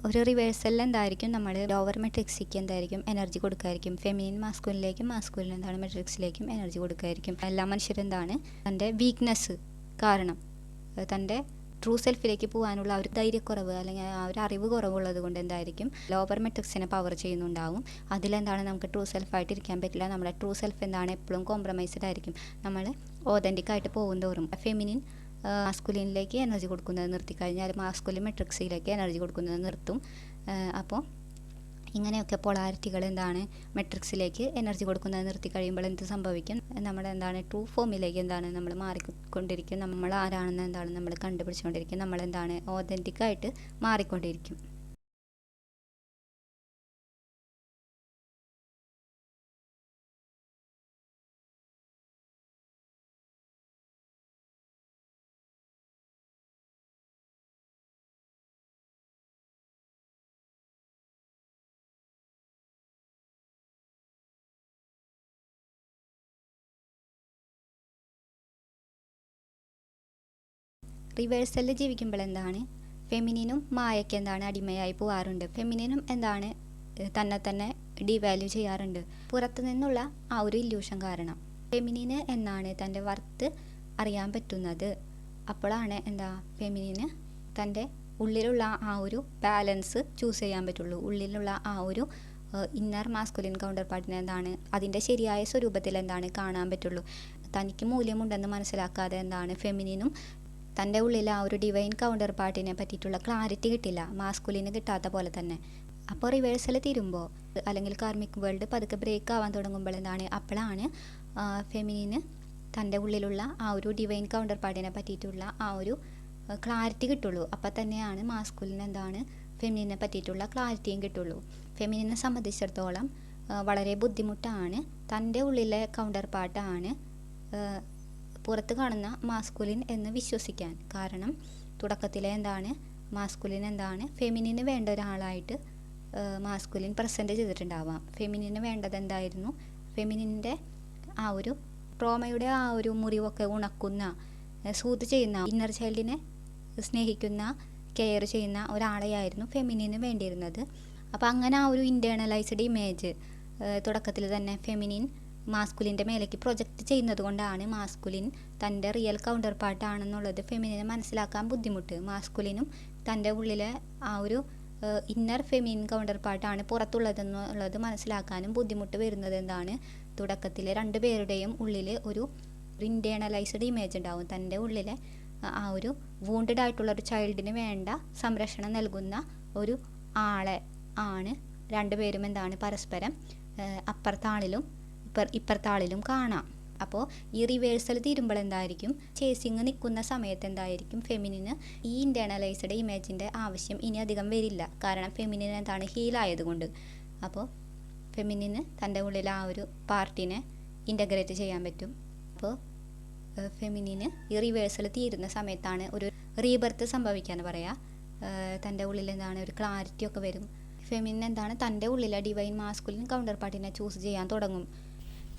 ഒരു റിവേഴ്സലിൽ എന്തായിരിക്കും നമ്മൾ ലോവർ മെട്രിക്സിലേക്ക് എന്തായിരിക്കും എനർജി കൊടുക്കായിരിക്കും, ഫെമിനിൻ മാസ്കുലിനിലേക്കും മാസ്കുലിൻ എന്താണ് മെട്രിക്സിലേക്കും എനർജി കൊടുക്കായിരിക്കും. എല്ലാ മനുഷ്യരെന്താണ് തൻ്റെ വീക്ക്നെസ് കാരണം തൻ്റെ ട്രൂ സെൽഫിലേക്ക് പോകാനുള്ള ആ ഒരു ധൈര്യക്കുറവ് അല്ലെങ്കിൽ ആ ഒരു അറിവ് കുറവുള്ളത് കൊണ്ട് എന്തായിരിക്കും ലോവർ മെട്രിക്സിനെ പവർ ചെയ്യുന്നുണ്ടാവും. അതിലെന്താണ് നമുക്ക് ട്രൂ സെൽഫായിട്ട് ഇരിക്കാൻ പറ്റില്ല. നമ്മുടെ ട്രൂ സെൽഫ് എന്താണ് എപ്പോഴും കോംപ്രമൈസ്ഡ് ആയിരിക്കും. നമ്മൾ ഓതൻറ്റിക് ആയിട്ട് പോകുന്തോറും ഫെമിനിൻ മാസ്കുലിനിലേക്ക് എനർജി കൊടുക്കുന്നത് നിർത്തിക്കഴിഞ്ഞാൽ മാസ്കുലിൻ മെട്രിക്സിലേക്ക് എനർജി കൊടുക്കുന്നത് നിർത്തും. അപ്പോൾ ഇങ്ങനെയൊക്കെ പൊളാരിറ്റികൾ എന്താണ് മെട്രിക്സിലേക്ക് എനർജി കൊടുക്കുന്നത് നിർത്തി കഴിയുമ്പോൾ എന്ത് സംഭവിക്കും, നമ്മുടെ എന്താണ് ട്രൂ ഫോമിലേക്ക് എന്താണ് നമ്മൾ മാറിക്കൊണ്ടിരിക്കും. നമ്മൾ ആരാണെന്ന് എന്താണ് നമ്മൾ കണ്ടുപിടിച്ചുകൊണ്ടിരിക്കും. നമ്മളെന്താണ് ഓതൻറ്റിക്കായിട്ട് മാറിക്കൊണ്ടിരിക്കും. റിവേഴ്സലിൽ ജീവിക്കുമ്പോൾ എന്താണ് ഫെമിനിനും മായയ്ക്ക് എന്താണ് അടിമയായി പോകാറുണ്ട്. ഫെമിനിനും എന്താണ് തന്നെ ഡിവാല്യൂ ചെയ്യാറുണ്ട് പുറത്തു നിന്നുള്ള ആ ഒരു ഇല്യൂഷൻ കാരണം. ഫെമിനിന് എന്നാണ് തൻ്റെ വർത്ത് അറിയാൻ പറ്റുന്നത്. അപ്പോഴാണ് എന്താ ഫെമിനിന് തൻ്റെ ഉള്ളിലുള്ള ആ ഒരു ബാലൻസ് ചൂസ് ചെയ്യാൻ പറ്റുള്ളൂ. ഉള്ളിലുള്ള ആ ഒരു ഇന്നർ മാസ്കുലിൻ കൗണ്ടർ പാർട്ടിനെ എന്താണ് അതിൻ്റെ ശരിയായ സ്വരൂപത്തിൽ എന്താണ് കാണാൻ പറ്റുള്ളൂ. തനിക്ക് മൂല്യമുണ്ടെന്ന് മനസ്സിലാക്കാതെ എന്താണ് ഫെമിനിനും തൻ്റെ ഉള്ളിൽ ആ ഒരു ഡിവൈൻ കൗണ്ടർ പാർട്ടിനെ പറ്റിയിട്ടുള്ള ക്ലാരിറ്റി കിട്ടില്ല, മാസ്കുലിന് കിട്ടാത്ത പോലെ തന്നെ. അപ്പോൾ റിവേഴ്സൽ തീരുമ്പോൾ അല്ലെങ്കിൽ കാർമിക് വേൾഡ് പതുക്കെ ബ്രേക്ക് ആവാൻ തുടങ്ങുമ്പോൾ എന്താണ് അപ്പോഴാണ് ഫെമിനിന് തൻ്റെ ഉള്ളിലുള്ള ആ ഒരു ഡിവൈൻ കൗണ്ടർ പാർട്ടിനെ പറ്റിയിട്ടുള്ള ആ ഒരു ക്ലാരിറ്റി കിട്ടുള്ളൂ. അപ്പോൾ തന്നെയാണ് മാസ്കുലിന് എന്താണ് ഫെമിനിനെ പറ്റിയിട്ടുള്ള ക്ലാരിറ്റിയും കിട്ടുള്ളൂ. ഫെമിനിനെ സംബന്ധിച്ചിടത്തോളം വളരെ ബുദ്ധിമുട്ടാണ് തൻ്റെ ഉള്ളിലെ കൗണ്ടർ പാർട്ടാണ് പുറത്ത് കാണുന്ന മാസ്കുലിൻ എന്ന് വിശ്വസിക്കാൻ. കാരണം തുടക്കത്തിലെ എന്താണ് മാസ്കുലിൻ എന്താണ് ഫെമിനിന് വേണ്ട ഒരാളായിട്ട് മാസ്കുലിൻ പ്രസൻറ്റ് ചെയ്തിട്ടുണ്ടാവാം. ഫെമിനിന് വേണ്ടത് എന്തായിരുന്നു, ഫെമിനിൻ്റെ ആ ഒരു ട്രോമയുടെ ആ ഒരു മുറിവൊക്കെ ഉണക്കുന്ന സൂത് ചെയ്യുന്ന ഇന്നർ ചൈൽഡിനെ സ്നേഹിക്കുന്ന കെയർ ചെയ്യുന്ന ഒരാളെയായിരുന്നു ഫെമിനിന് വേണ്ടിയിരുന്നത്. അപ്പോൾ അങ്ങനെ ആ ഒരു ഇൻറ്റേർണലൈസ്ഡ് ഇമേജ് തുടക്കത്തിൽ തന്നെ ഫെമിനിൻ മാസ്കുലിൻ്റെ മേലേക്ക് പ്രൊജക്റ്റ് ചെയ്യുന്നത് കൊണ്ടാണ് മാസ്കുലിൻ തൻ്റെ റിയൽ കൗണ്ടർ പാർട്ടാണെന്നുള്ളത് ഫെമിനിനെ മനസ്സിലാക്കാൻ ബുദ്ധിമുട്ട്. മാസ്കുലിനും തൻ്റെ ഉള്ളിലെ ആ ഒരു ഇന്നർ ഫെമിനിൻ കൗണ്ടർ പാർട്ടാണ് പുറത്തുള്ളതെന്നുള്ളത് മനസ്സിലാക്കാനും ബുദ്ധിമുട്ട് വരുന്നത് എന്താണ് തുടക്കത്തിലെ രണ്ടുപേരുടെയും ഉള്ളിൽ ഒരു ഇൻറ്റേർണലൈസ്ഡ് ഇമേജ് ഉണ്ടാവും. തൻ്റെ ഉള്ളിലെ ആ ഒരു വൂണ്ടഡ് ആയിട്ടുള്ള ഒരു ചൈൽഡിന് വേണ്ട സംരക്ഷണം നൽകുന്ന ഒരു ആളെ ആണ് രണ്ടുപേരും എന്താണ് പരസ്പരം അപ്പുറത്താളിലും ഇപ്പുറത്താളിലും കാണാം. അപ്പോൾ ഈ റിവേഴ്സൽ തീരുമ്പോൾ എന്തായിരിക്കും ചേസിങ് നിൽക്കുന്ന സമയത്ത് എന്തായിരിക്കും ഫെമിനിന് ഈ ഇൻറ്റേർണലൈസ്ഡ് ഇമേജിൻ്റെ ആവശ്യം ഇനി അധികം വരില്ല. കാരണം ഫെമിനിന് എന്താണ് ഹീലായതുകൊണ്ട്. അപ്പോൾ ഫെമിനിന് തൻ്റെ ഉള്ളിൽ ആ ഒരു പാർട്ടിനെ ഇൻ്റഗ്രേറ്റ് ചെയ്യാൻ പറ്റും. അപ്പോൾ ഫെമിനിന് ഈ റിവേഴ്സൽ തീരുന്ന സമയത്താണ് ഒരു റീബർത്ത് സംഭവിക്കാന്ന് പറയാം. തൻ്റെ ഉള്ളിൽ എന്താണ് ഒരു ക്ലാരിറ്റി ഒക്കെ വരും. ഫെമിനിൻ എന്താണ് തൻ്റെ ഉള്ളിലെ ഡിവൈൻ മാസ്കുലിൻ കൗണ്ടർ പാർട്ടിനെ ചൂസ് ചെയ്യാൻ തുടങ്ങും.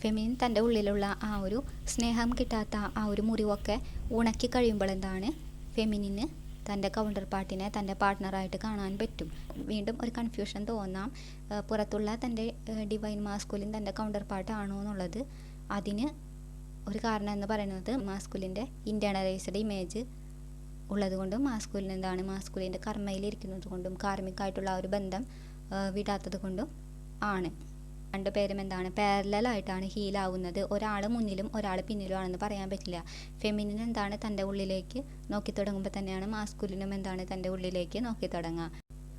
ഫെമിനിൻ തൻ്റെ ഉള്ളിലുള്ള ആ ഒരു സ്നേഹം കിട്ടാത്ത ആ ഒരു മുറിവൊക്കെ ഉണക്കി കഴിയുമ്പോൾ എന്താണ് ഫെമിനിന് തൻ്റെ കൗണ്ടർ പാർട്ടിനെ തൻ്റെ പാർട്ട്ണറായിട്ട് കാണാൻ പറ്റും. വീണ്ടും ഒരു കൺഫ്യൂഷൻ തോന്നാം, പുറത്തുള്ള തൻ്റെ ഡിവൈൻ മാസ്കുലിൻ തൻ്റെ കൗണ്ടർ പാർട്ടാണോ എന്നുള്ളത്. അതിന് ഒരു കാരണം എന്ന് പറയുന്നത് മാസ്കുലിൻ്റെ ഇൻറ്റേർണലൈസ്ഡ് ഇമേജ് ഉള്ളതുകൊണ്ടും മാസ്കുലിൻ എന്താണ് മാസ്കുലിൻ്റെ കർമ്മയിലിരിക്കുന്നത് കൊണ്ടും കാർമികമായിട്ടുള്ള ആ ഒരു ബന്ധം വിടാത്തത് കൊണ്ടും ആണ്. രണ്ടുപേരും എന്താണ് പാരലലായിട്ടാണ് ഹീലാവുന്നത്. ഒരാൾ മുന്നിലും ഒരാൾ പിന്നിലും ആണെന്ന് പറയാൻ പറ്റില്ല. ഫെമിനിൻ എന്താണ് തൻ്റെ ഉള്ളിലേക്ക് നോക്കി തുടങ്ങുമ്പോൾ തന്നെയാണ് മാസ്കുലിനും എന്താണ് തൻ്റെ ഉള്ളിലേക്ക് നോക്കി തുടങ്ങുക.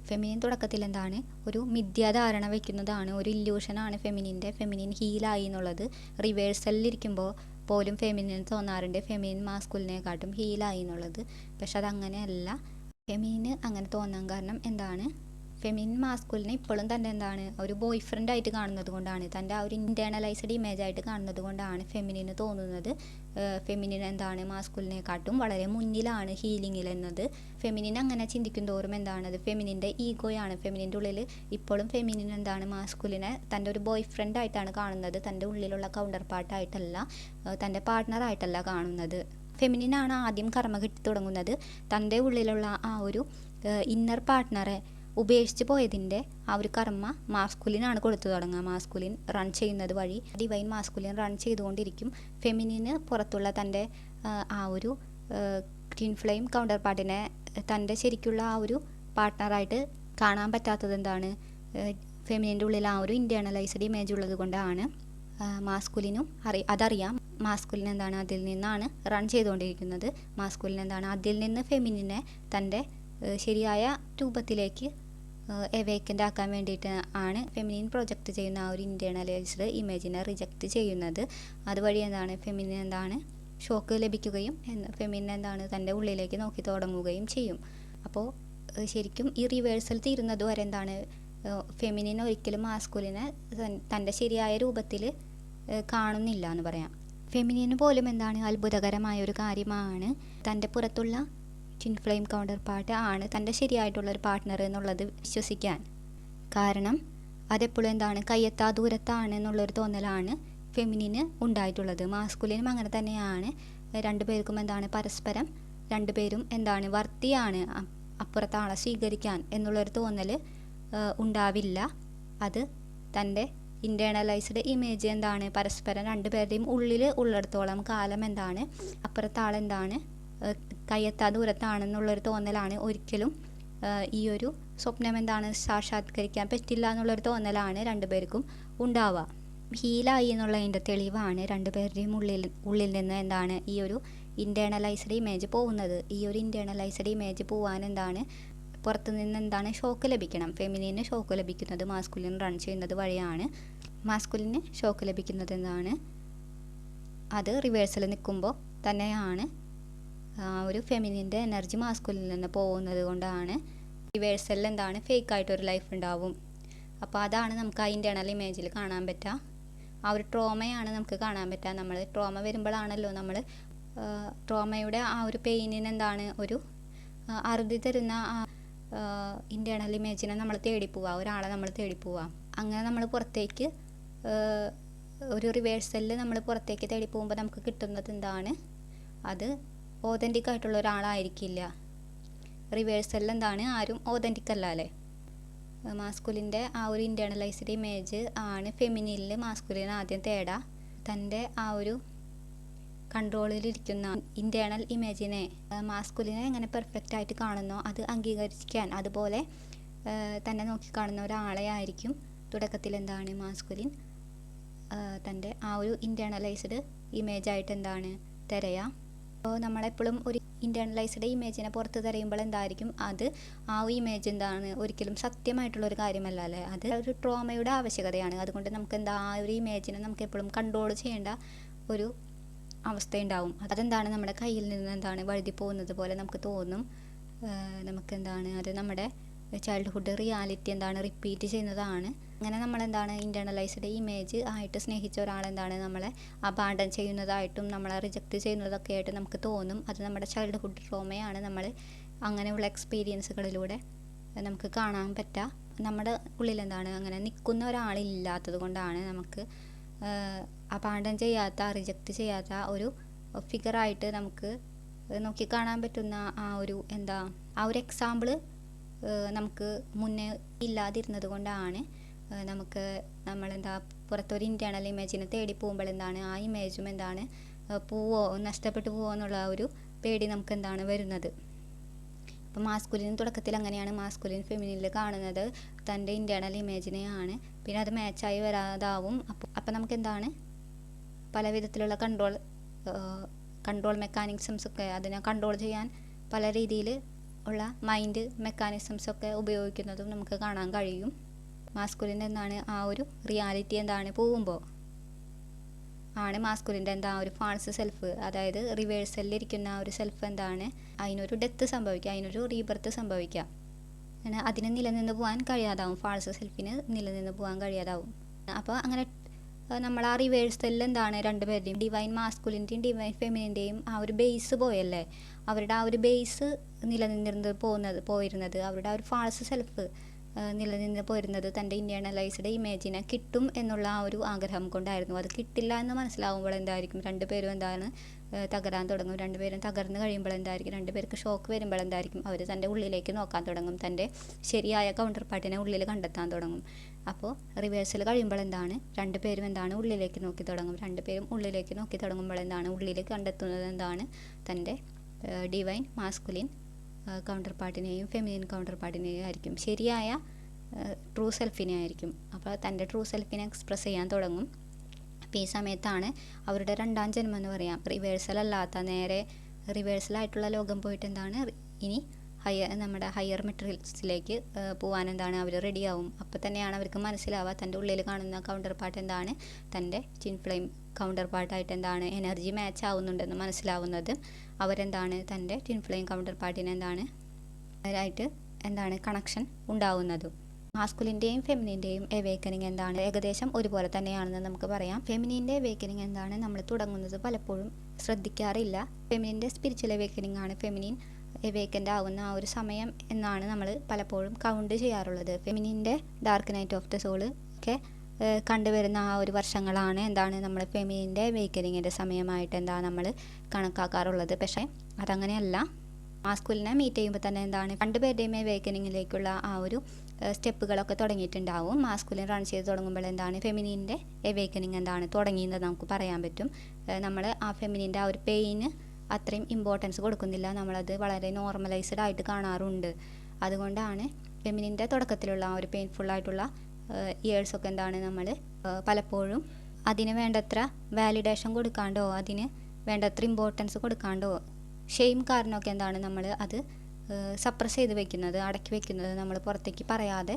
ഫെമിനിൻ തുടക്കത്തിൽ എന്താണ് ഒരു മിഥ്യാധാരണ വയ്ക്കുന്നതാണ്, ഒരു ഇല്യൂഷനാണ് ഫെമിനിൻ ഹീലായി എന്നുള്ളത്. റിവേഴ്സലിരിക്കുമ്പോൾ പോലും ഫെമിനിന് തോന്നാറുണ്ട് ഫെമിനിൻ മാസ്കുലിനെക്കാട്ടും ഹീലായി എന്നുള്ളത്. പക്ഷെ അതങ്ങനെയല്ല. ഫെമിനിന് അങ്ങനെ തോന്നാൻ കാരണം എന്താണ് ഫെമിനിൻ മാസ്കുലിനെ ഇപ്പോഴും തൻ്റെ എന്താണ് ഒരു ബോയ് ഫ്രണ്ട് ആയിട്ട് കാണുന്നത് കൊണ്ടാണ്, തൻ്റെ ആ ഒരു ഇൻറ്റേർണലൈസ്ഡ് ഇമേജ് ആയിട്ട് കാണുന്നത് കൊണ്ടാണ് ഫെമിനിന് തോന്നുന്നത് ഫെമിനിൻ എന്താണ് മാസ്കുലിനെക്കാട്ടും വളരെ മുന്നിലാണ് ഹീലിങ്ങിൽ എന്നത്. ഫെമിനിൻ അങ്ങനെ ചിന്തിക്കും തോറും എന്താണ് അത് ഫെമിനിൻ്റെ ഈഗോയാണ്. ഫെമിനിൻ്റെ ഉള്ളിൽ ഇപ്പോഴും ഫെമിനിൻ എന്താണ് മാസ്കുലിനെ തൻ്റെ ഒരു ബോയ് ഫ്രണ്ട് ആയിട്ടാണ് കാണുന്നത്, തൻ്റെ ഉള്ളിലുള്ള കൗണ്ടർ പാർട്ടായിട്ടല്ല, തൻ്റെ പാർട്ട്ണറായിട്ടല്ല കാണുന്നത്. ഫെമിനിനാണ് ആദ്യം കർമ്മ കിട്ടി തുടങ്ങുന്നത്. തൻ്റെ ഉള്ളിലുള്ള ആ ഒരു ഇന്നർ പാർട്ട്ണറെ ഉപേക്ഷിച്ച് പോയതിൻ്റെ ആ ഒരു കർമ്മ മാസ്കുലിനാണ് കൊടുത്തു തുടങ്ങുക. മാസ്കുലിൻ റൺ ചെയ്യുന്നത് വഴി ഡിവൈൻ മാസ്കുലിൻ റൺ ചെയ്തുകൊണ്ടിരിക്കും. ഫെമിനിന് പുറത്തുള്ള തൻ്റെ ആ ഒരു ട്വിൻ ഫ്ലെയിം കൗണ്ടർ പാർട്ടിനെ തൻ്റെ ശരിക്കുള്ള ആ ഒരു പാർട്ട്ണറായിട്ട് കാണാൻ പറ്റാത്തത് എന്താണ്? ഫെമിനിൻ്റെ ഉള്ളിൽ ആ ഒരു ഇൻറ്റേർണലൈസ്ഡ് ഇമേജ് ഉള്ളത് കൊണ്ടാണ്. മാസ്കുലിനും അതറിയാം. മാസ്കുലിൻ എന്താണ് അതിൽ നിന്നാണ് റൺ ചെയ്തുകൊണ്ടിരിക്കുന്നത്. മാസ്കുലിൻ എന്താണ് അതിൽ നിന്ന് ഫെമിനിനെ തൻ്റെ ശരിയായ രൂപത്തിലേക്ക് എവേക്കൻ്റ് ആക്കാൻ വേണ്ടിയിട്ട് ആണ് ഫെമിനിൻ പ്രൊജക്റ്റ് ചെയ്യുന്ന ആ ഒരു ഇൻറ്റേർണലൈസ്ഡ് ഇമേജിനെ റിജക്റ്റ് ചെയ്യുന്നത്. അതുവഴി എന്താണ് ഫെമിനിൻ എന്താണ് ഷോക്ക് ലഭിക്കുകയും ഫെമിനിൻ എന്താണ് തൻ്റെ ഉള്ളിലേക്ക് നോക്കി തുടങ്ങുകയും ചെയ്യും. അപ്പോൾ ശരിക്കും ഈ റിവേഴ്സൽ തീരുന്നത് വരെ എന്താണ് ഫെമിനിൻ ഒരിക്കലും മാസ്കുലിനെ തൻ്റെ ശരിയായ രൂപത്തിൽ കാണുന്നില്ല എന്ന് പറയാം. ഫെമിനിന് പോലും എന്താണ് അത്ഭുതകരമായ ഒരു കാര്യമാണ് തൻ്റെ പുറത്തുള്ള ട്വിൻ ഫ്ലെയിം കൗണ്ടർ പാർട്ട് ആണ് തൻ്റെ ശരിയായിട്ടുള്ളൊരു പാർട്ട്ണർ എന്നുള്ളത് വിശ്വസിക്കാൻ. കാരണം അതെപ്പോഴും എന്താണ് കയ്യെത്താ ദൂരത്താണ് എന്നുള്ളൊരു തോന്നലാണ് ഫെമിനിന് ഉണ്ടായിട്ടുള്ളത്. മാസ്കുലിനും അങ്ങനെ തന്നെയാണ്. രണ്ടുപേർക്കും എന്താണ് പരസ്പരം രണ്ടുപേരും എന്താണ് വർത്തിയാണ്, അപ്പുറത്തെ ആളെ സ്വീകരിക്കാൻ എന്നുള്ളൊരു തോന്നൽ ഉണ്ടാവില്ല. അത് തൻ്റെ ഇൻറ്റേർണലൈസ്ഡ് ഇമേജ് എന്താണ് പരസ്പരം രണ്ടുപേരുടെയും ഉള്ളിൽ ഉള്ളിടത്തോളം കാലം എന്താണ് അപ്പുറത്തെ ആളെന്താണ് കയ്യെത്താ ദൂരത്താണെന്നുള്ളൊരു തോന്നലാണ് ഒരിക്കലും ഈ ഒരു സ്വപ്നം എന്താണ് സാക്ഷാത്കരിക്കാൻ പറ്റില്ല എന്നുള്ളൊരു തോന്നലാണ് രണ്ടുപേർക്കും ഉണ്ടാവുക. ഹീലായി എന്നുള്ളതിൻ്റെ തെളിവാണ് രണ്ടുപേരുടെയും ഉള്ളിൽ നിന്ന് എന്താണ് ഈ ഒരു ഇൻറ്റേർണലൈസ്ഡ് ഇമേജ് പോകുന്നത്. ഈ ഒരു ഇൻറ്റേർണലൈസ്ഡ് ഇമേജ് പോകാൻ എന്താണ് പുറത്തു നിന്ന് എന്താണ് ഷോക്ക് ലഭിക്കണം. ഫെമിനിന് ഷോക്ക് ലഭിക്കുന്നത് മാസ്കുലിൻ റൺ ചെയ്യുന്നത് വഴിയാണ്. മാസ്കുലിന് ഷോക്ക് ലഭിക്കുന്നത് എന്താണ് അത് റിവേഴ്സൽ നിൽക്കുമ്പോൾ തന്നെയാണ് ഒരു ഫെമിനിൻ്റെ എനർജി മാസ്കുലിനിൽ നിന്ന് പോകുന്നത് കൊണ്ടാണ്. റിവേഴ്സലിൽ എന്താണ് ഫേക്കായിട്ടൊരു ലൈഫ് ഉണ്ടാവും. അപ്പോൾ അതാണ് നമുക്ക് ആ ഇൻറ്റേർണൽ ഇമേജിൽ കാണാൻ പറ്റുക. ആ ഒരു ട്രോമയാണ് നമുക്ക് കാണാൻ പറ്റുക. നമ്മൾ ട്രോമ വരുമ്പോഴാണല്ലോ നമ്മൾ ട്രോമയുടെ ആ ഒരു പെയിനിന് എന്താണ് ഒരു അറുതി തരുന്ന ഇൻറ്റേർണൽ ഇമേജിനെ നമ്മൾ തേടിപ്പോവുക, ഒരാളെ നമ്മൾ തേടിപ്പോവുക. അങ്ങനെ നമ്മൾ പുറത്തേക്ക് ഒരു റിവേഴ്സലിൽ നമ്മൾ പുറത്തേക്ക് തേടി പോകുമ്പോൾ നമുക്ക് കിട്ടുന്നത് എന്താണ് അത് ഓതൻറ്റിക് ആയിട്ടുള്ള ഒരാളായിരിക്കില്ല. റിവേഴ്സലിൽ എന്താണ് ആരും ഓതൻറ്റിക് അല്ല അല്ലേ. മാസ്കുലിൻ്റെ ആ ഒരു ഇൻറ്റേർണലൈസ്ഡ് ഇമേജ് ആണ് ഫെമിനിനിൽ മാസ്കുലിൻ ആദ്യം തേടാ. തൻ്റെ ആ ഒരു കൺട്രോളിലിരിക്കുന്ന ഇൻറ്റേർണൽ ഇമേജിനെ മാസ്കുലിനെ എങ്ങനെ പെർഫെക്റ്റ് ആയിട്ട് കാണുന്നോ അത് അംഗീകരിക്കാൻ അതുപോലെ തന്നെ നോക്കിക്കാണുന്ന ഒരാളെ ആയിരിക്കും തുടക്കത്തിൽ എന്താണ് മാസ്കുലിൻ തൻ്റെ ആ ഒരു ഇൻറ്റേർണലൈസ്ഡ് ഇമേജായിട്ട് എന്താണ് തിരയുക. അപ്പോൾ നമ്മളെപ്പോഴും ഒരു ഇൻറ്റേർണലൈസ്ഡ് ഇമേജിനെ പുറത്ത് തിരയുമ്പോൾ എന്തായിരിക്കും അത് ആ ഇമേജ് എന്താണ് ഒരിക്കലും സത്യമായിട്ടുള്ളൊരു കാര്യമല്ല അല്ലേ. അത് ഒരു ട്രോമയുടെ ആവശ്യകതയാണ്. അതുകൊണ്ട് നമുക്ക് എന്താ ആ ഒരു ഇമേജിനെ നമുക്ക് എപ്പോഴും കൺട്രോൾ ചെയ്യേണ്ട ഒരു അവസ്ഥയുണ്ടാവും. അതെന്താണ് നമ്മുടെ കയ്യിൽ നിന്ന് എന്താണ് വഴുതി പോകുന്നത് പോലെ നമുക്ക് തോന്നും. നമുക്കെന്താണ് അത് നമ്മുടെ ചൈൽഡ്ഹുഡ് റിയാലിറ്റി എന്താണ് റിപ്പീറ്റ് ചെയ്യുന്നതാണ്. അങ്ങനെ നമ്മളെന്താണ് ഇൻറ്റേർണലൈസ്ഡ് ഇമേജ് ആയിട്ട് സ്നേഹിച്ച ഒരാളെന്താണ് നമ്മളെ അബാൻഡൻ ചെയ്യുന്നതായിട്ടും നമ്മളെ റിജക്റ്റ് ചെയ്യുന്നതൊക്കെ ആയിട്ട് നമുക്ക് തോന്നും. അത് നമ്മുടെ ചൈൽഡ്ഹുഡ് ട്രോമയാണ്. നമ്മൾ അങ്ങനെയുള്ള എക്സ്പീരിയൻസുകളിലൂടെ നമുക്ക് കാണാൻ പറ്റുക. നമ്മുടെ ഉള്ളിൽ എന്താണ് അങ്ങനെ നിൽക്കുന്ന ഒരാളില്ലാത്തത് കൊണ്ടാണ് നമുക്ക് അബാൻഡൻ ചെയ്യാത്ത റിജക്റ്റ് ചെയ്യാത്ത ഒരു ഫിഗറായിട്ട് നമുക്ക് നോക്കിക്കാണാൻ പറ്റുന്ന ആ ഒരു എന്താ ആ ഒരു എക്സാമ്പിൾ നമുക്ക് മുന്നേ ഇല്ലാതിരുന്നത് കൊണ്ടാണ് നമുക്ക് നമ്മളെന്താ പുറത്തൊരു ഇൻറ്റേർണൽ ഇമേജിനെ തേടി പോകുമ്പോൾ എന്താണ് ആ ഇമേജും എന്താണ് പോവോ നഷ്ടപ്പെട്ടു പോവോ എന്നുള്ള ഒരു പേടി നമുക്ക് എന്താണ് വരുന്നത്. അപ്പോൾ മാസ്കുലിൻ തുടക്കത്തിൽ അങ്ങനെയാണ്. മാസ്കുലിൻ ഫെമിനിനിൽ കാണുന്നത് തൻ്റെ ഇൻറ്റേർണൽ ഇമേജിനെയാണ്. പിന്നെ അത് മാച്ചായി വരാതാവും. അപ്പോൾ നമുക്ക് എന്താണ് പല വിധത്തിലുള്ള കൺട്രോൾ മെക്കാനിസംസൊക്കെ അതിനെ കൺട്രോൾ ചെയ്യാൻ പല രീതിയിൽ ഉള്ള മൈൻഡ് മെക്കാനിസംസൊക്കെ ഉപയോഗിക്കുന്നതും നമുക്ക് കാണാൻ കഴിയും. മാസ്കുലിൻ്റെ എന്താണ് ആ ഒരു റിയാലിറ്റി എന്താണ് പോകുമ്പോൾ ആണ് മാസ്കുലിൻ്റെ എന്താ ഒരു ഫാൾസ് സെൽഫ്, അതായത് റിവേഴ്സലിലിരിക്കുന്ന ആ ഒരു സെൽഫ് എന്താണ് അതിനൊരു ഡെത്ത് സംഭവിക്കുക, അതിനൊരു റീബർത്ത് സംഭവിക്കുക. അതിന് നിലനിന്ന് പോകാൻ കഴിയാതാവും. ഫാൾസ് സെൽഫിന് നിലനിന്ന് പോകാൻ കഴിയാതാവും. അപ്പോൾ അങ്ങനെ നമ്മൾ ആ റിവേഴ്സലിൽ എന്താണ് രണ്ടുപേരുടെയും ഡിവൈൻ മാസ്കുലിൻ്റെയും ഡിവൈൻ ഫെമിനിൻ്റെയും ആ ഒരു ബേസ് പോയല്ലേ. അവരുടെ ആ ഒരു ബേസ് നിലനിന്നിരുന്നത് പോയിരുന്നത് അവരുടെ ആ ഒരു ഫാൾസ് സെൽഫ് നിലനിന്ന് പോരുന്നത് തൻ്റെ ഇൻറ്റേർണലൈസ്ഡ് ഇമേജിനെ കിട്ടും എന്നുള്ള ആ ഒരു ആഗ്രഹം കൊണ്ടായിരുന്നു. അത് കിട്ടില്ല എന്ന് മനസ്സിലാവുമ്പോൾ എന്തായിരിക്കും, രണ്ടുപേരും എന്താണ് തകരാൻ തുടങ്ങും. രണ്ടുപേരും തകർന്ന് കഴിയുമ്പോൾ എന്തായിരിക്കും, രണ്ടുപേർക്ക് ഷോക്ക് വരുമ്പോൾ എന്തായിരിക്കും, അവർ തൻ്റെ ഉള്ളിലേക്ക് നോക്കാൻ തുടങ്ങും, തൻ്റെ ശരിയായ കൗണ്ടർ പാർട്ടിനെ ഉള്ളിൽ കണ്ടെത്താൻ തുടങ്ങും. അപ്പോൾ റിവേഴ്സൽ കഴിയുമ്പോൾ എന്താണ്, രണ്ടുപേരും എന്താണ് ഉള്ളിലേക്ക് നോക്കി തുടങ്ങും. രണ്ടുപേരും ഉള്ളിലേക്ക് നോക്കി തുടങ്ങുമ്പോൾ എന്താണ്, ഉള്ളിൽ കണ്ടെത്തുന്നത് എന്താണ്, തൻ്റെ ഡിവൈൻ മാസ്കുലിൻ കൗണ്ടർ പാർട്ടിനെയും ഫെമിനിൻ കൗണ്ടർ പാർട്ടിനെയും ആയിരിക്കും, ശരിയായ ട്രൂ സെൽഫിനെ ആയിരിക്കും. അപ്പോൾ തൻ്റെ ട്രൂ സെൽഫിനെ എക്സ്പ്രസ് ചെയ്യാൻ തുടങ്ങും. അപ്പോൾ ഈ സമയത്താണ് അവരുടെ രണ്ടാം ജന്മം എന്ന് പറയാം. റിവേഴ്സൽ അല്ലാത്ത നേരെ റിവേഴ്സലായിട്ടുള്ള ലോകം പോയിട്ട് എന്താണ്, ഇനി നമ്മുടെ ഹയർ മെട്രിക്സിലേക്ക് പോകാൻ എന്താണ് അവർ റെഡിയാവും. അപ്പോൾ തന്നെയാണ് അവർക്ക് മനസ്സിലാവുക തൻ്റെ ഉള്ളിൽ കാണുന്ന കൗണ്ടർ പാർട്ട് എന്താണ്, തൻ്റെ ട്വിൻ ഫ്ലെയിം കൗണ്ടർ പാർട്ടായിട്ട് എന്താണ് എനർജി മാച്ച് ആവുന്നുണ്ടെന്ന് മനസ്സിലാവുന്നത്. അവരെന്താണ് തൻ്റെ ട്വിൻ ഫ്ലെയിം കൗണ്ടർ പാർട്ടിന് എന്താണ് അവരായിട്ട് എന്താണ് കണക്ഷൻ ഉണ്ടാവുന്നതും. മാസ്കുലിൻ്റെയും ഫെമിനിൻ്റെയും എവേക്കനിങ് എന്താണ് ഏകദേശം ഒരുപോലെ തന്നെയാണെന്ന് നമുക്ക് പറയാം. ഫെമിനിൻ്റെ എവേക്കനിങ് എന്താണ് നമ്മൾ തുടങ്ങുന്നത് പലപ്പോഴും ശ്രദ്ധിക്കാറില്ല. ഫെമിനിൻ്റെ സ്പിരിച്വൽ എവേക്കനിങ് ആണ് ഫെമിനിൻ എവേക്കൻ്റ് ആവുന്ന ആ ഒരു സമയം എന്നാണ് നമ്മൾ പലപ്പോഴും കൗണ്ട് ചെയ്യാറുള്ളത്. ഫെമിനിൻ്റെ dark night of the soul ഒക്കെ കണ്ടുവരുന്ന ആ ഒരു വർഷങ്ങളാണ് എന്താണ് നമ്മൾ ഫെമിനിൻ്റെ എവേക്കനിങ്ങിൻ്റെ സമയമായിട്ട് എന്താ നമ്മൾ കണക്കാക്കാറുള്ളത്. പക്ഷേ അതങ്ങനെയല്ല. മാസ്കുലിനെ മീറ്റ് ചെയ്യുമ്പോൾ തന്നെ എന്താണ് രണ്ടുപേരുടെയും എവേക്കനിങ്ങിലേക്കുള്ള ആ ഒരു സ്റ്റെപ്പുകളൊക്കെ തുടങ്ങിയിട്ടുണ്ടാവും. മാസ്കുലിൻ റൺ ചെയ്ത് തുടങ്ങുമ്പോൾ എന്താണ് ഫെമിനിൻ്റെ എവേക്കനിങ് എന്താണ് തുടങ്ങിയെന്ന് നമുക്ക് പറയാൻ പറ്റും. നമ്മൾ ആ ഫെമിനിൻ്റെ ആ ഒരു പെയിന് അത്രയും ഇമ്പോർട്ടൻസ് കൊടുക്കുന്നില്ല, നമ്മളത് വളരെ നോർമലൈസ്ഡ് ആയിട്ട് കാണാറുണ്ട്. അതുകൊണ്ടാണ് ഫെമിനിൻ്റെ തുടക്കത്തിലുള്ള ആ ഒരു പെയിൻഫുള്ളായിട്ടുള്ള ഇയേഴ്സൊക്കെ എന്താണ് നമ്മൾ പലപ്പോഴും അതിന് വേണ്ടത്ര വാലിഡേഷൻ കൊടുക്കാണ്ടോ അതിന് വേണ്ടത്ര ഇമ്പോർട്ടൻസ് കൊടുക്കാണ്ടോ ഷെയിം കാരണമൊക്കെ എന്താണ് നമ്മൾ അത് സപ്രസ് ചെയ്ത് വെക്കുന്നത്, അടക്കി വെക്കുന്നത്, നമ്മൾ പുറത്തേക്ക് പറയാതെ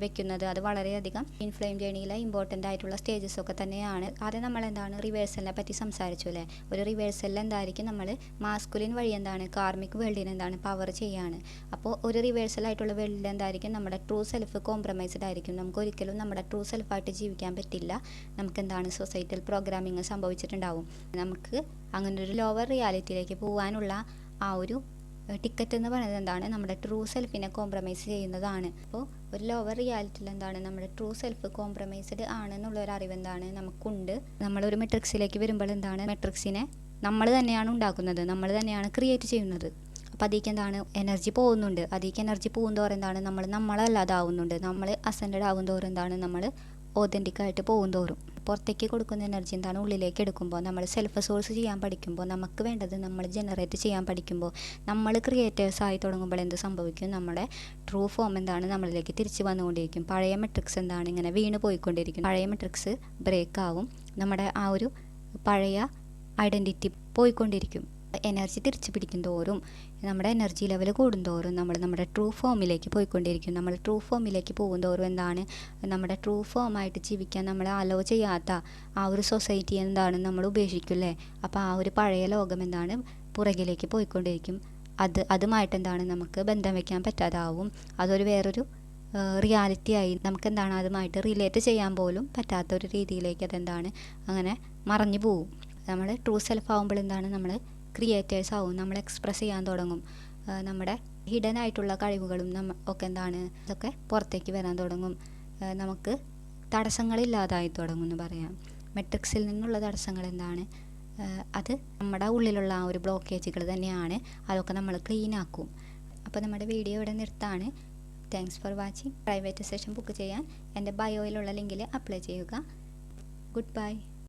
വെക്കുന്നത്. അത് വളരെയധികം ഇൻഫ്ലെയിം ജേണിയിലെ ഇമ്പോർട്ടൻ്റ് ആയിട്ടുള്ള സ്റ്റേജസ് ഒക്കെ തന്നെയാണ്. ആദ്യം നമ്മൾ എന്താണ് റിവേഴ്സലിനെ പറ്റി സംസാരിച്ചു അല്ലേ. ഒരു റിവേഴ്സലിൽ എന്തായിരിക്കും നമ്മൾ മാസ്കുലിൻ വഴി എന്താണ് കാർമിക് വേൾഡിന് എന്താണ് പവർ ചെയ്യാണ്. അപ്പോൾ ഒരു റിവേഴ്സലായിട്ടുള്ള വേൾഡിൽ എന്തായിരിക്കും നമ്മുടെ ട്രൂ സെൽഫ് കോംപ്രമൈസ്ഡ് ആയിരിക്കും. നമുക്ക് ഒരിക്കലും നമ്മുടെ ട്രൂ സെൽഫായിട്ട് ജീവിക്കാൻ പറ്റില്ല. നമുക്ക് എന്താണ് സൊസൈറ്റൽ പ്രോഗ്രാമിങ് സംഭവിച്ചിട്ടുണ്ടാവും. നമുക്ക് അങ്ങനെ ഒരു ലോവർ റിയാലിറ്റിയിലേക്ക് പോകാനുള്ള ആ ഒരു ടിക്കറ്റ് എന്ന് പറയുന്നത് എന്താണ് നമ്മുടെ ട്രൂ സെൽഫിനെ കോംപ്രമൈസ് ചെയ്യുന്നതാണ്. അപ്പോൾ ഒരു ലോവർ റിയാലിറ്റിയിൽ എന്താണ് നമ്മുടെ ട്രൂ സെൽഫ് കോംപ്രമൈസ്ഡ് ആണെന്നുള്ള ഒരു അറിവ് എന്താണ് നമുക്കുണ്ട്. നമ്മളൊരു മെട്രിക്സിലേക്ക് വരുമ്പോൾ എന്താണ് മെട്രിക്സിനെ നമ്മൾ തന്നെയാണ് ഉണ്ടാക്കുന്നത്, നമ്മൾ തന്നെയാണ് ക്രിയേറ്റ് ചെയ്യുന്നത്. അപ്പോൾ അതിലേക്ക് എന്താണ് എനർജി പോകുന്നുണ്ട്. അതിലേക്ക് എനർജി പോകുന്തോറും എന്താണ് നമ്മളല്ലാതാവുന്നുണ്ട്. നമ്മൾ അസെൻഡഡ് ആവുന്തോറും എന്താണ് നമ്മൾ ഓതൻറ്റിക്കായിട്ട് പോകുന്തോറും പുറത്തേക്ക് കൊടുക്കുന്ന എനർജി എന്താണ് ഉള്ളിലേക്ക് എടുക്കുമ്പോൾ നമ്മൾ സെൽഫ് സോഴ്സ് ചെയ്യാൻ പഠിക്കുമ്പോൾ നമുക്ക് വേണ്ടത് നമ്മൾ ജനറേറ്റ് ചെയ്യാൻ പഠിക്കുമ്പോൾ നമ്മൾ ക്രിയേറ്റേഴ്സ് ആയി തുടങ്ങുമ്പോൾ എന്ത് സംഭവിക്കും, നമ്മുടെ ട്രൂ ഫോം എന്താണ് നമ്മളിലേക്ക് തിരിച്ച് വന്നുകൊണ്ടിരിക്കും. പഴയ മെട്രിക്സ് എന്താണ് ഇങ്ങനെ വീണ് പോയിക്കൊണ്ടിരിക്കും. പഴയ മെട്രിക്സ് ബ്രേക്ക് ആവും, നമ്മുടെ ആ ഒരു പഴയ ഐഡൻറ്റിറ്റി പോയിക്കൊണ്ടിരിക്കും. എനർജി തിരിച്ചു പിടിക്കും തോറും നമ്മുടെ എനർജി ലെവൽ കൂടുന്തോറും നമ്മൾ നമ്മുടെ ട്രൂ ഫോമിലേക്ക് പോയിക്കൊണ്ടിരിക്കും. നമ്മൾ ട്രൂ ഫോമിലേക്ക് പോകുന്തോറും എന്താണ് നമ്മുടെ ട്രൂ ഫോമായിട്ട് ജീവിക്കാൻ നമ്മൾ അലോ ചെയ്യാത്ത ആ ഒരു സൊസൈറ്റി എന്താണ് നമ്മൾ ഉപേക്ഷിക്കില്ലേ. അപ്പോൾ ആ ഒരു പഴയ ലോകം എന്താണ് പുറകിലേക്ക് പോയിക്കൊണ്ടിരിക്കും. അതുമായിട്ട് എന്താണ് നമുക്ക് ബന്ധം വയ്ക്കാൻ പറ്റാതാവും. അതൊരു വേറൊരു റിയാലിറ്റിയായി നമുക്ക് എന്താണ് അതുമായിട്ട് റിലേറ്റ് ചെയ്യാൻ പോലും പറ്റാത്തൊരു രീതിയിലേക്ക് അതെന്താണ് അങ്ങനെ മറഞ്ഞു പോവും. നമ്മൾ ട്രൂ സെൽഫ് ആകുമ്പോൾ എന്താണ് നമ്മൾ ക്രിയേറ്റേഴ്സ് ആവും, നമ്മൾ എക്സ്പ്രസ് ചെയ്യാൻ തുടങ്ങും. നമ്മുടെ ഹിഡൻ ആയിട്ടുള്ള കഴിവുകളും ഒക്കെ എന്താണ് ഇതൊക്കെ പുറത്തേക്ക് വരാൻ തുടങ്ങും. നമുക്ക് തടസ്സങ്ങളില്ലാതായി തുടങ്ങും എന്ന് പറയാം. മെട്രിക്സിൽ നിന്നുള്ള തടസ്സങ്ങൾ എന്താണ്, അത് നമ്മുടെ ഉള്ളിലുള്ള ആ ഒരു ബ്ലോക്കേജുകൾ തന്നെയാണ്. അതൊക്കെ നമ്മൾ ക്ലീൻ ആക്കും. അപ്പോൾ നമ്മുടെ വീഡിയോ ഇവിടെ നിർത്താണ്. Thanks for watching. Private session book ചെയ്യാൻ എൻ്റെ ബയോയിലുള്ള ലിങ്കിൽ അപ്ലൈ ചെയ്യുക. Good by.